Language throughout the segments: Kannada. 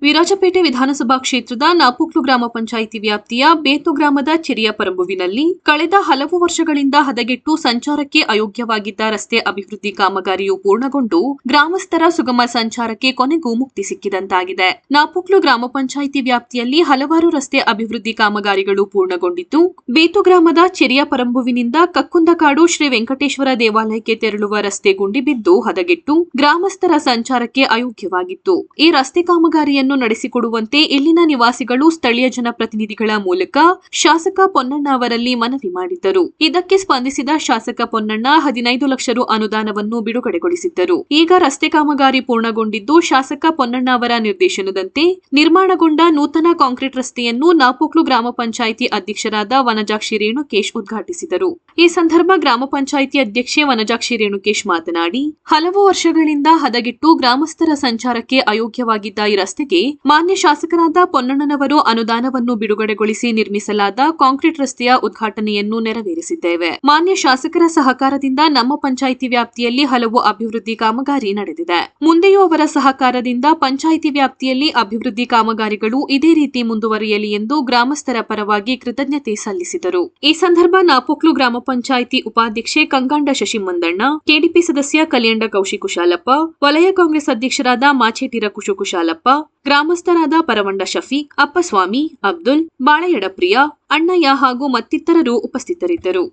ವಿರಾಜಪೇಟೆ ವಿಧಾನಸಭಾ ಕ್ಷೇತ್ರದ ನಾಪುಕ್ಲು ಗ್ರಾಮ ಪಂಚಾಯಿತಿ ವ್ಯಾಪ್ತಿಯ ಬೇತು ಗ್ರಾಮದ ಚಿರಿಯ ಪರಂಬುವಿನಲ್ಲಿ ಕಳೆದ ಹಲವು ವರ್ಷಗಳಿಂದ ಹದಗೆಟ್ಟು ಸಂಚಾರಕ್ಕೆ ಅಯೋಗ್ಯವಾಗಿದ್ದ ರಸ್ತೆ ಅಭಿವೃದ್ಧಿ ಕಾಮಗಾರಿಯು ಪೂರ್ಣಗೊಂಡು ಗ್ರಾಮಸ್ಥರ ಸುಗಮ ಸಂಚಾರಕ್ಕೆ ಕೊನೆಗೂ ಮುಕ್ತಿ ಸಿಕ್ಕಿದಂತಾಗಿದೆ. ನಾಪುಕ್ಲು ಗ್ರಾಮ ಪಂಚಾಯಿತಿ ವ್ಯಾಪ್ತಿಯಲ್ಲಿ ಹಲವಾರು ರಸ್ತೆ ಅಭಿವೃದ್ಧಿ ಕಾಮಗಾರಿಗಳು ಪೂರ್ಣಗೊಂಡಿದ್ದು, ಬೇತು ಗ್ರಾಮದ ಚಿರಿಯ ಪರಂಬುವಿನಿಂದ ಕಕ್ಕುಂದಕಾಡು ಶ್ರೀ ವೆಂಕಟೇಶ್ವರ ದೇವಾಲಯಕ್ಕೆ ತೆರಳುವ ರಸ್ತೆ ಗುಂಡಿ ಬಿದ್ದು ಹದಗೆಟ್ಟು ಗ್ರಾಮಸ್ಥರ ಸಂಚಾರಕ್ಕೆ ಅಯೋಗ್ಯವಾಗಿತ್ತು. ಈ ರಸ್ತೆ ಕಾಮಗಾರಿಯನ್ನು ನಡೆಸಿಕೊಡುವಂತೆ ಇಲ್ಲಿನ ನಿವಾಸಿಗಳು ಸ್ಥಳೀಯ ಜನಪ್ರತಿನಿಧಿಗಳ ಮೂಲಕ ಶಾಸಕ ಪೊನ್ನಣ್ಣ ಅವರಲ್ಲಿ ಮನವಿ ಮಾಡಿದ್ದರು. ಇದಕ್ಕೆ ಸ್ಪಂದಿಸಿದ ಶಾಸಕ ಪೊನ್ನಣ್ಣ 15 ಲಕ್ಷ ರು ಅನುದಾನವನ್ನು ಬಿಡುಗಡೆಗೊಳಿಸಿದ್ದರು. ಈಗ ರಸ್ತೆ ಕಾಮಗಾರಿ ಪೂರ್ಣಗೊಂಡಿದ್ದು, ಶಾಸಕ ಪೊನ್ನಣ್ಣ ಅವರ ನಿರ್ದೇಶನದಂತೆ ನಿರ್ಮಾಣಗೊಂಡ ನೂತನ ಕಾಂಕ್ರೀಟ್ ರಸ್ತೆಯನ್ನು ನಾಪುಕ್ಲು ಗ್ರಾಮ ಪಂಚಾಯಿತಿ ಅಧ್ಯಕ್ಷರಾದ ವನಜಾಕ್ಷಿ ರೇಣುಕೇಶ್ ಉದ್ಘಾಟಿಸಿದರು. ಈ ಸಂದರ್ಭ ಗ್ರಾಮ ಪಂಚಾಯಿತಿ ಅಧ್ಯಕ್ಷೆ ವನಜಾಕ್ಷಿ ರೇಣುಕೇಶ್ ಮಾತನಾಡಿ, ಹಲವು ವರ್ಷಗಳಿಂದ ಹದಗೆಟ್ಟು ಗ್ರಾಮಸ್ಥರ ಸಂಚಾರಕ್ಕೆ ಅಯೋಗ್ಯವಾಗಿದ್ದ ಈ ರಸ್ತೆಗೆ ಮಾನ್ಯ ಶಾಸಕರಾದ ಪೊನ್ನಣ್ಣನವರು ಅನುದಾನವನ್ನು ಬಿಡುಗಡೆಗೊಳಿಸಿ ನಿರ್ಮಿಸಲಾದ ಕಾಂಕ್ರೀಟ್ ರಸ್ತೆಯ ಉದ್ಘಾಟನೆಯನ್ನು ನೆರವೇರಿಸಿದ್ದೇವೆ. ಮಾನ್ಯ ಶಾಸಕರ ಸಹಕಾರದಿಂದ ನಮ್ಮ ಪಂಚಾಯಿತಿ ವ್ಯಾಪ್ತಿಯಲ್ಲಿ ಹಲವು ಅಭಿವೃದ್ಧಿ ಕಾಮಗಾರಿ ನಡೆದಿದೆ. ಮುಂದೆಯೂ ಅವರ ಸಹಕಾರದಿಂದ ಪಂಚಾಯಿತಿ ವ್ಯಾಪ್ತಿಯಲ್ಲಿ ಅಭಿವೃದ್ಧಿ ಕಾಮಗಾರಿಗಳು ಇದೇ ರೀತಿ ಮುಂದುವರಿಯಲಿ ಎಂದು ಗ್ರಾಮಸ್ಥರ ಪರವಾಗಿ ಕೃತಜ್ಞತೆ ಸಲ್ಲಿಸಿದರು. ಈ ಸಂದರ್ಭ ನಾಪುಕ್ಲು ಗ್ರಾಮ ಪಂಚಾಯಿತಿ ಉಪಾಧ್ಯಕ್ಷೆ ಕಂಗಾಂಡ ಶಶಿಮಂದಣ್ಣ, ಕೆಡಿಪಿ ಸದಸ್ಯ ಕಲ್ಯಾಂಡ ಕೌಶಿ ಕುಶಾಲಪ್ಪ, ವಲಯ ಕಾಂಗ್ರೆಸ್ ಅಧ್ಯಕ್ಷರಾದ ಮಾಚೇಟಿರ ಕುಶು ಕುಶಾಲಪ್ಪ, ಗ್ರಾಮಸ್ಥರಾದ ಪರವಂಡ ಶಫೀಕ್, ಅಪ್ಪಸ್ವಾಮಿ, ಅಬ್ದುಲ್, ಬಾಳೆಯಡ ಪ್ರಿಯಾ, ಅಣ್ಣಯ್ಯ ಹಾಗೂ ಮತ್ತಿತರರು ಉಪಸ್ಥಿತರಿದ್ದರು.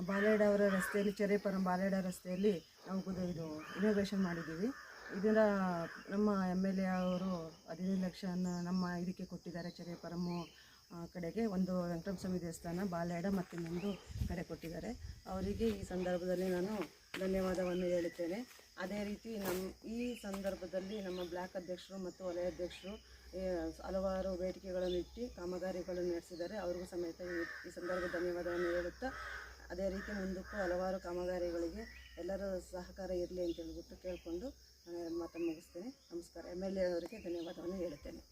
ಬಾಳೆಯಡ ಅವರ ರಸ್ತೆಯಲ್ಲಿ ಚೆರೆಪರಂ ಬಾಳೆಯಡ ರಸ್ತೆಯಲ್ಲಿ ನಾವು ಇದು ಇನೋವೇಷನ್ ಮಾಡಿದ್ದೀವಿ. ಇದರ ನಮ್ಮ MLA ಅವರು 15 ಲಕ್ಷ ನಮ್ಮ ಇದಕ್ಕೆ ಕೊಟ್ಟಿದ್ದಾರೆ. ಚೆರೆಪರಮ್ಮು ಕಡೆಗೆ ಒಂದು ವೆಂಕಟರಮಣ ಸ್ವಾಮಿ ದೇವಸ್ಥಾನ ಬಾಳೆಯಡ ಮತ್ತು ಇನ್ನೊಂದು ಕಡೆ ಕೊಟ್ಟಿದ್ದಾರೆ. ಅವರಿಗೆ ಈ ಸಂದರ್ಭದಲ್ಲಿ ನಾನು ಧನ್ಯವಾದವನ್ನು ಹೇಳುತ್ತೇನೆ. ಅದೇ ರೀತಿ ಈ ಸಂದರ್ಭದಲ್ಲಿ ನಮ್ಮ ಬ್ಲಾಕ್ ಅಧ್ಯಕ್ಷರು ಮತ್ತು ವಲಯ ಅಧ್ಯಕ್ಷರು ಹಲವಾರು ಬೇಡಿಕೆಗಳನ್ನು ಇಟ್ಟು ಕಾಮಗಾರಿಗಳನ್ನು ನಡೆಸಿದ್ದಾರೆ. ಅವ್ರಿಗೂ ಸಮೇತ ಈ ಸಂದರ್ಭ ಧನ್ಯವಾದವನ್ನು ಹೇಳುತ್ತಾ, ಅದೇ ರೀತಿ ಮುಂದಕ್ಕೂ ಹಲವಾರು ಕಾಮಗಾರಿಗಳಿಗೆ ಎಲ್ಲರ ಸಹಕಾರ ಇರಲಿ ಅಂತ ಹೇಳ್ಬಿಟ್ಟು ಕೇಳಿಕೊಂಡು ಮಾತನ್ನು ಮುಗಿಸ್ತೇನೆ. ನಮಸ್ಕಾರ. MLA ಅವರಿಗೆ ಧನ್ಯವಾದವನ್ನು ಹೇಳುತ್ತೇನೆ.